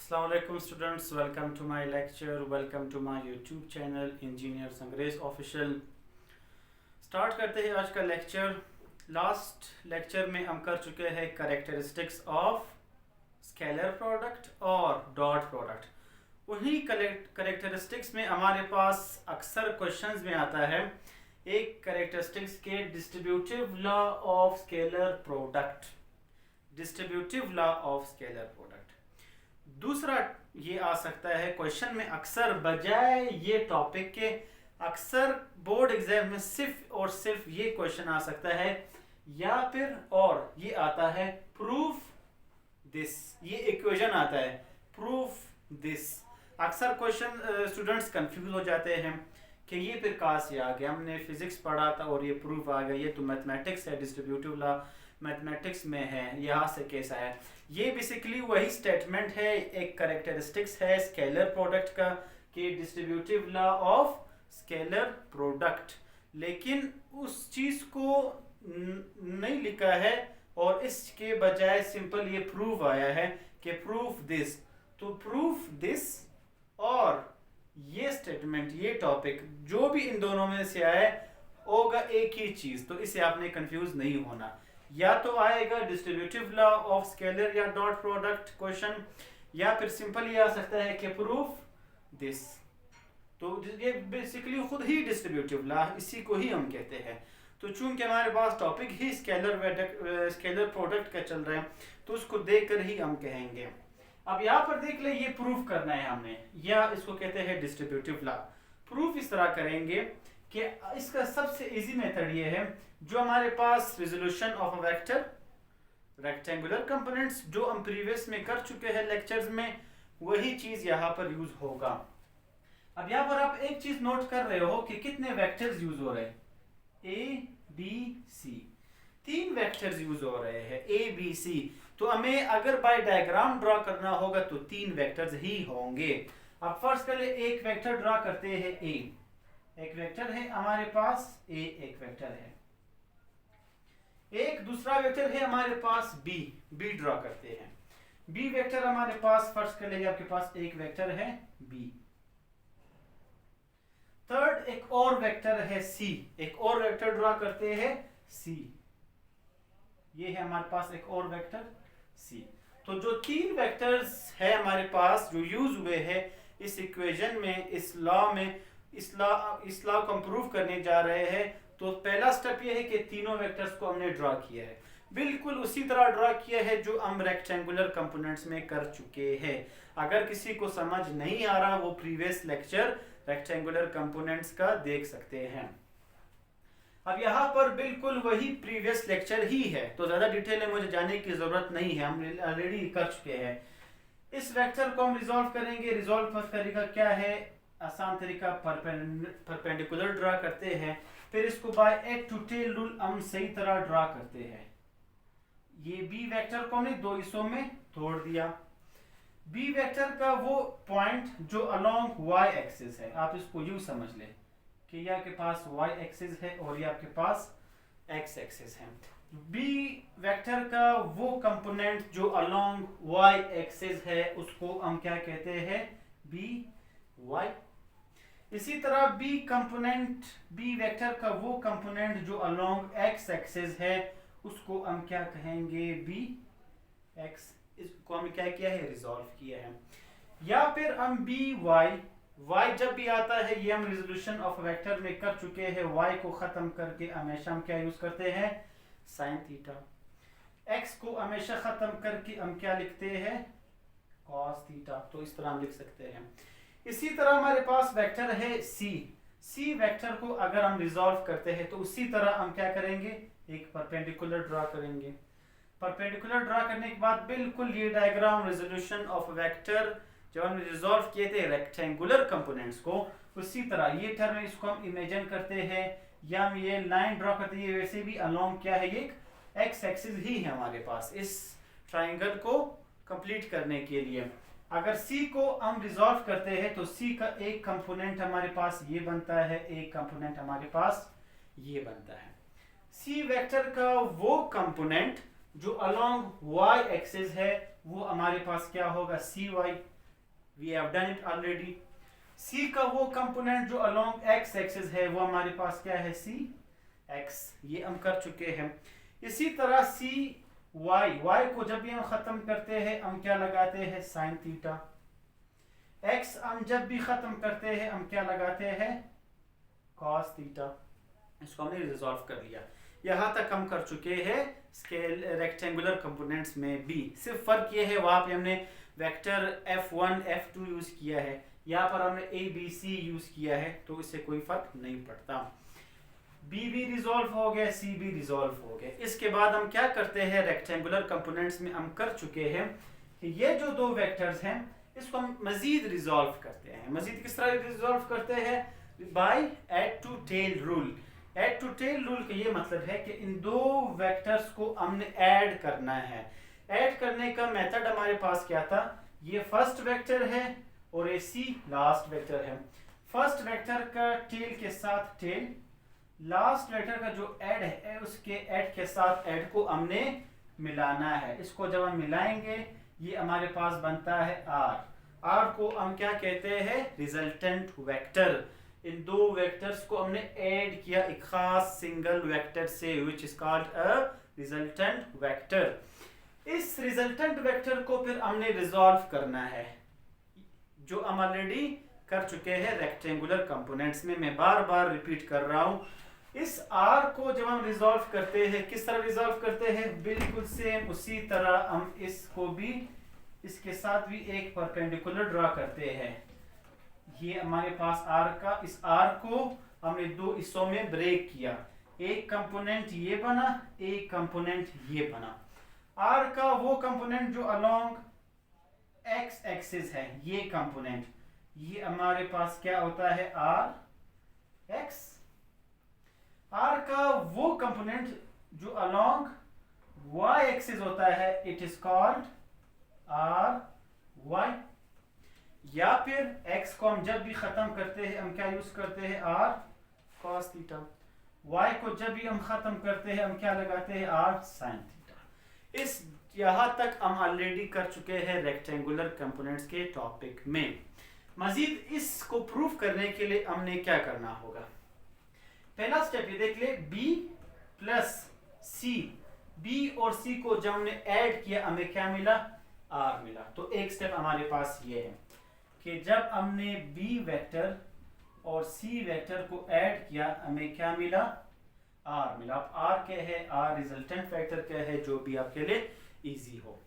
Assalamu alaikum students, welcome to my lecture, welcome to my YouTube channel Engineer Sangrez Official। Start करते हैं आज का lecture. Last lecture में हम कर चुके हैं कैरेक्टरिस्टिक्स ऑफ स्केलर प्रोडक्ट और डॉट प्रोडक्ट। उन्हीं कैरेक्टरिस्टिक्स में हमारे पास अक्सर क्वेश्चंस में आता है एक कैरेक्टरिस्टिक्स के distributive law of scalar product, distributive law of scalar product. दूसरा ये आ सकता है क्वेश्चन में, अक्सर बजाय ये टॉपिक के अक्सर बोर्ड एग्जाम में सिर्फ और सिर्फ ये क्वेश्चन आ सकता है या फिर और ये आता है प्रूफ दिस, ये इक्वेशन आता है प्रूफ दिस। अक्सर क्वेश्चन स्टूडेंट्स कंफ्यूज हो जाते हैं कि ये फिर कहाँ से आ गया, हमने फिजिक्स पढ़ा था और ये प्रूफ आ गया, ये तो मैथमेटिक्स है, डिस्ट्रीब्यूटिव लॉ मैथमेटिक्स में है, यहाँ से कैसा है। ये बेसिकली वही स्टेटमेंट है, एक कैरेक्टरिस्टिक्स है स्केलर प्रोडक्ट का कि distributive law of scalar product, लेकिन उस चीज को नहीं लिखा है और इसके बजाय सिंपल ये प्रूफ आया है कि प्रूफ दिस। तो प्रूफ दिस और ये स्टेटमेंट, ये टॉपिक जो भी इन दोनों में से आए होगा एक ही चीज, तो इसे आपने कंफ्यूज नहीं होना। या तो आएगा डिस्ट्रीब्यूटिव लॉ ऑफ स्केलर या डॉट प्रोडक्ट क्वेश्चन, या फिर सिंपल ये आ सकता है कि प्रूफ दिस। तो ये बेसिकली खुद ही डिस्ट्रीब्यूटिव लॉ, इसी को ही हम कहते हैं। तो चूंकि हमारे पास टॉपिक ही स्केलर प्रोडक्ट का चल रहा है तो उसको देखकर ही हम कहेंगे। अब यहाँ पर देख ले, ये प्रूफ करना है हमने, या इसको कहते हैं डिस्ट्रीब्यूटिव लॉ। प्रूफ इस तरह करेंगे कि इसका सबसे इजी मेथड ये है, जो हमारे पास resolution of a vector rectangular components जो हम प्रीवियस में कर चुके हैं लेक्चर्स में, वही चीज यहाँ पर यूज होगा। अब यहाँ पर आप एक चीज नोट कर रहे हो कि कितने वेक्टर्स यूज हो रहे हैं, A B C, 3 vectors use हो रहे हैं ए बी सी। तो हमें अगर बाय डायग्राम ड्रॉ करना होगा तो 3 वेक्टर्स ही होंगे। अब फर्स्ट के लिए एक वेक्टर ड्रॉ करते हैं ए, एक वेक्टर है हमारे पास ए, एक वेक्टर है, एक दूसरा वेक्टर है हमारे पास बी, बी ड्रॉ करते हैं। बी वेक्टर हमारे पास फर्स्ट के लिए आपके पास एक वेक्टर है बी। थर्ड एक और वेक्टर है सी, एक और वेक्टर ड्रॉ करते हैं सी, ये है हमारे पास एक और वेक्टर सी। तो जो 3 वेक्टर्स है हमारे पास जो यूज हुए हैं इस इक्वेशन में, इस लॉ में, इस लॉ को हम प्रूव करने जा रहे हैं। तो पहला स्टेप ये है कि तीनों वेक्टर्स को हमने ड्रॉ किया है, बिल्कुल उसी तरह ड्रॉ किया है जो हम रेक्टेंगुलर कंपोनेंट्स में कर चुके हैं। अगर किसी को समझ नहीं आ रहा वो प्रीवियस लेक्चर रेक्टेंगुलर कंपोनेंट्स का देख सकते हैं। अब यहाँ पर बिल्कुल वही प्रीवियस लेक्चर ही है, तो ज्यादा डिटेल में मुझे जाने की जरूरत नहीं है, हम ऑलरेडी कर चुके हैं। इस वेक्टर को हम रिजॉल्व करेंगे। रिजॉल्व का तरीका क्या है, आसान तरीका, परपेंडिकुलर ड्रा करते हैं, फिर इसको by head to tail rule हम सही तरह ड्रा करते हैं। ये बी वेक्टर को हमने 2 हिस्सों में तोड़ दिया। बी वेक्टर का वो पॉइंट जो अलोंग वाई एक्सिस है, आप इसको यूं समझ ले कि ये आपके पास वाई एक्सिस है और ये आपके पास एक्स एक्सिस है। बी वेक्टर का वो कंपोनेंट जो अलोंग वाई एक्सिस है उसको हम क्या कहते हैं, बी वाई। इसी तरह बी कंपोनेंट, बी वेक्टर का वो कंपोनेंट जो अलोंग एक्स एक्सिस है उसको हम क्या कहेंगे, बी एक्स। इसको हम क्या किया है, रिजॉल्व किया है। या फिर हम बी वाई, वाई जब भी आता है ये हम रिजोल्यूशन ऑफ वेक्टर में कर चुके हैं, वाई को खत्म करके हमेशा हम क्या यूज करते हैं, साइन थीटा। एक्स को हमेशा खत्म करके हम क्या लिखते हैं, कॉस थीटा। तो इस तरह हम लिख सकते हैं। इसी तरह हमारे पास वेक्टर है सी, सी वेक्टर को अगर हम रिजॉल्व करते हैं तो उसी तरह हम क्या करेंगे, एक परपेंडिकुलर ड्रॉ करेंगे। परपेंडिकुलर ड्रॉ करने के बाद बिल्कुल ये डायग्राम रिजोल्यूशन ऑफ वेक्टर जब हमने रिजॉल्व किए थे रेक्टेंगुलर कंपोनेंट्स को, उसी तरह ये टर्म है, इसको हम इमेजिन करते हैं या हम ये लाइन ड्रॉ करते हैं। वैसे भी अलोंग क्या है, ये एक्स एक्सिस ही है हमारे पास इस ट्राइंगल को कंप्लीट करने के लिए। अगर C को हम रिजॉल्व करते हैं तो C का एक कंपोनेंट हमारे पास ये बनता है, एक कंपोनेंट हमारे पास ये बनता है। C वेक्टर का वो कंपोनेंट जो अलोंग y एक्सिस है वो हमारे पास क्या होगा, cy। We have done it already. C का वो कंपोनेंट जो अलोंग एक्स एक्सिस है वो हमारे पास क्या है, सी एक्स, ये हम कर चुके हैं। इसी तरह सी वाई, वाई को जब भी हम खत्म करते हैं हम क्या लगाते हैं, साइन थीटा। एक्स हम जब भी खत्म करते हैं हम क्या लगाते हैं, कॉस थीटा। इसको हमने रिजॉल्व कर लिया। यहाँ तक हम कर चुके हैं स्केल रेक्टेंगुलर कंपोनेंट्स में भी। सिर्फ फर्क ये है वहां पे हमने वेक्टर F1 F2 यूज किया है, यहाँ पर हमने ABC यूज किया है, तो इससे कोई फर्क नहीं पड़ता। B भी रिजॉल्व हो गया, C भी रिजॉल्व हो गया। इसके बाद हम क्या करते हैं, रेक्टेंगुलर कंपोनेंट्स में हम कर चुके हैं कि ये जो दो वेक्टर्स हैं इसको हम मजीद रिजॉल्व करते हैं। मजीद किस तरह रिजॉल्व करते हैं, by head to tail rule. Head to tail rule का ये मतलब है कि इन दो वेक्टर्स को हमने ऐड करना है। ऐड करने का मेथड हमारे पास क्या था, ये फर्स्ट वेक्टर है और ये सी लास्ट वेक्टर है। फर्स्ट वेक्टर का टेल के साथ टेल, लास्ट वेक्टर का जो ऐड है उसके ऐड के साथ ऐड को हमने मिलाना है। इसको जब हम मिलाएंगे ये हमारे पास बनता है आर। आर को हम क्या कहते हैं, रिजल्टेंट वेक्टर। इन दो वेक्टर्स को हमने ऐड किया एक खास सिंगल वेक्टर से, which is called a resultant vector. इस रिजल्टेंट वेक्टर को फिर हमने रिजॉल्व करना है, जो हम ऑलरेडी कर चुके हैं रेक्टेंगुलर कंपोनेंट्स में। मैं बार बार रिपीट कर रहा हूं। इस आर को जब हम रिजॉल्व करते हैं, किस तरह रिजॉल्व करते हैं, बिल्कुल सेम उसी तरह हम इसको भी इसके साथ भी एक परपेंडिकुलर ड्रॉ करते हैं। ये हमारे पास आर का, इस आर को हमने दो हिस्सों में ब्रेक किया, एक कंपोनेंट ये बना, एक कंपोनेंट ये बना। आर का वो कंपोनेंट जो अलोंग एक्स एक्सिस है, ये कंपोनेंट, ये हमारे पास क्या होता है, आर एक्स। आर का वो कंपोनेंट जो अलोंग वाई एक्सिस होता है, it is called R y. या फिर x को हम जब भी खत्म करते हैं हम क्या यूज करते हैं, आर कॉस थीटा। y को जब भी हम खत्म करते हैं हम क्या लगाते हैं, आर साइन थीटा। इस यहां तक हम ऑलरेडी कर चुके हैं रेक्टेंगुलर कंपोनेंट्स के टॉपिक में। मजीद इसको प्रूफ करने के लिए हमने क्या करना होगा, पहला स्टेप ये देख ले, b प्लस सी। b और c को जब हमने ऐड किया हमें क्या मिला, r मिला। तो एक स्टेप हमारे पास ये है कि जब हमने b वेक्टर और c वेक्टर को ऐड किया हमें क्या मिला, r मिला। अब r क्या है, r रिजल्टेंट वेक्टर क्या है, जो भी आपके लिए इजी हो।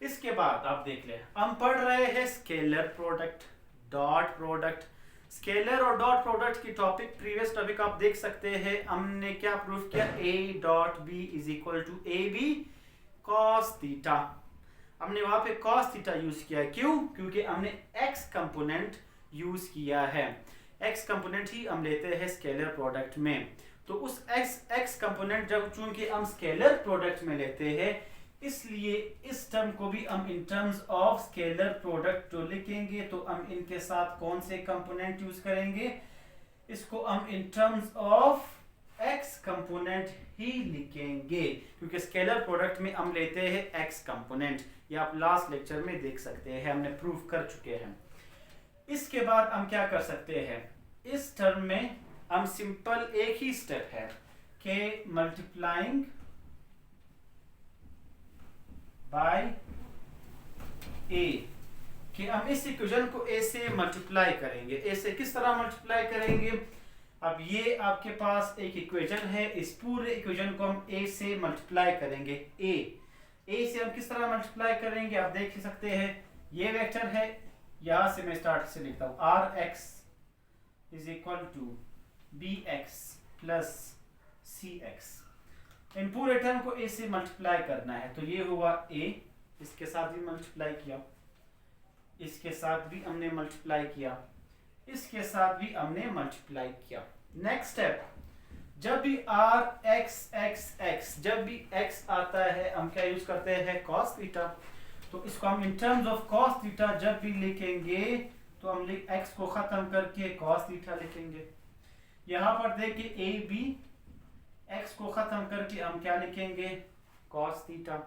इसके बाद आप देख ले, हम पढ़ रहे हैं scalar product, dot product. Scalar और डॉट प्रोडक्ट की टॉपिक, प्रीवियस टॉपिक आप देख सकते हैं। हमने क्या प्रूफ किया, a dot b is equal to ab cos theta. हमने वहां पे cos थीटा यूज किया, क्यों, क्योंकि हमने x कंपोनेंट यूज किया है। x कंपोनेंट ही हम लेते हैं स्केलर प्रोडक्ट में। तो उस x कंपोनेंट जब चूंकि हम स्केलर प्रोडक्ट में लेते हैं, इसलिए इस टर्म को भी हम in terms of scalar product जो लिखेंगे तो हम इनके साथ कौन से कंपोनेंट यूज करेंगे, इसको हम in terms of x component ही लिखेंगे, क्योंकि स्केलर प्रोडक्ट में हम लेते हैं x कंपोनेंट। ये आप लास्ट लेक्चर में देख सकते हैं, हमने प्रूफ कर चुके हैं। इसके बाद हम क्या कर सकते हैं, इस टर्म में हम सिंपल एक ही स्टेप है कि मल्टीप्लाइंग बाय a, कि हम इस इक्वेशन को a से मल्टीप्लाई करेंगे। a से किस तरह मल्टीप्लाई करेंगे, अब ये आपके पास एक इक्वेशन है, इस पूरे इक्वेशन को हम a से मल्टीप्लाई करेंगे। a से हम किस तरह मल्टीप्लाई करेंगे, आप देख सकते हैं, ये वेक्टर है, यहां से मैं स्टार्ट से लिखता हूं, rx is equal to bx plus cx। इन पूरे टर्म को a से मल्टीप्लाई करना है, तो ये हुआ a, इसके साथ भी मल्टीप्लाई किया, इसके साथ भी हमने मल्टीप्लाई किया, इसके साथ भी हमने मल्टीप्लाई किया। नेक्स्ट स्टेप, जब भी r x x x, जब भी x आता है हम क्या यूज करते हैं, cos थीटा। तो इसको हम in terms of cos theta जब भी लिखेंगे तो हम x को खत्म करके cos थीटा लिखेंगे। यहाँ पर देखिए a b, x को खत्म करके हम क्या लिखेंगे, cos थीटा।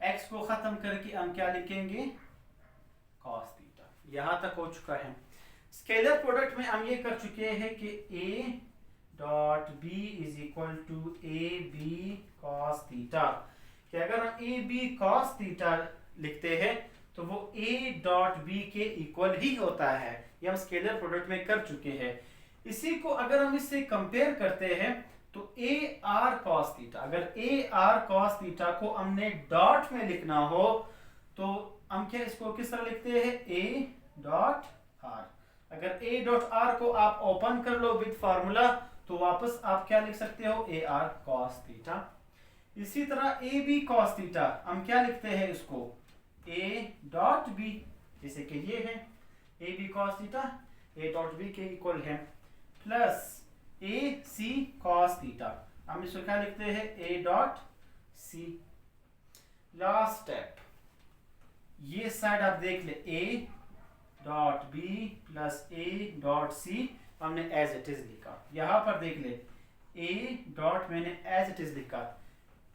x को खत्म करके हम क्या लिखेंगे, cos थीटा। यहाँ तक हो चुका है। स्केलर प्रोडक्ट में हम ये कर चुके हैं कि a dot B is equal to A B cos theta, कि अगर हम ए बी कॉस थीटा लिखते हैं तो वो a डॉट बी के इक्वल ही होता है। ये हम स्केलर प्रोडक्ट में कर चुके हैं। इसी को अगर हम इससे कंपेयर करते हैं तो ए आर कॉस थीटा, अगर ए आर कॉस थीटा को हमने डॉट में लिखना हो तो हम क्या इसको किस तरह लिखते हैं, ए डॉट आर। अगर ए डॉट आर को आप ओपन कर लो विद फार्मूला तो वापस आप क्या लिख सकते हो, ए आर कॉस थीटा। इसी तरह ए बी कॉस थीटा हम क्या लिखते हैं इसको, ए डॉट बी, जैसे कि ये है A B cos theta A dot B के इक्वल है, plus A C cos theta, हम इसको क्या लिखते हैं, A dot C. Last step, ये साइड आप देख ले, A dot B plus A dot C हमने एज इट इज लिखा। यहां पर देख ले, ए डॉट मैंने एज इट इज लिखा।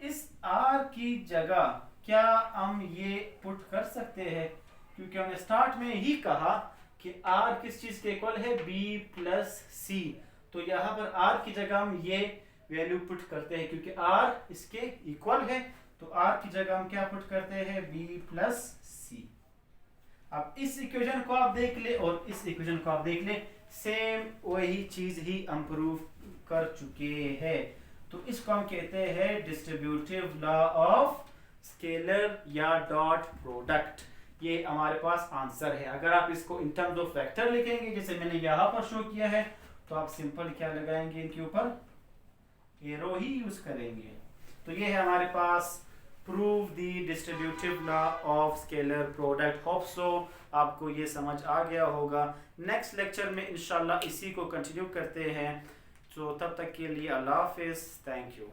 इस आर की जगह क्या हम ये पुट कर सकते हैं, क्योंकि हमने स्टार्ट में ही कहा कि आर किस चीज के इक्वल है, बी प्लस सी। तो यहाँ पर आर की जगह हम ये वैल्यू पुट करते हैं, क्योंकि आर इसके इक्वल है, तो आर की जगह हम क्या पुट करते हैं, बी प्लस सी। अब इस इक्वेशन को आप देख ले और इस इक्वेशन को आप देख ले, सेम वही चीज ही हम प्रूव कर चुके हैं। तो इसको हम कहते हैं डिस्ट्रीब्यूटिव लॉ ऑफ स्केलर या डॉट प्रोडक्ट। ये हमारे पास आंसर है। अगर आप इसको इन टर्म्स ऑफ वेक्टर लिखेंगे जैसे मैंने यहाँ पर शो किया है, तो आप सिंपल क्या लगाएंगे, इनके ऊपर एरो ही यूज करेंगे। तो ये है हमारे पास prove the distributive law of scalar product. Hope so आपको ये समझ आ गया होगा। नेक्स्ट लेक्चर में इंशाल्लाह इसी को कंटिन्यू करते हैं। तो तब तक के लिए अल्लाह हाफिज़, थैंक यू।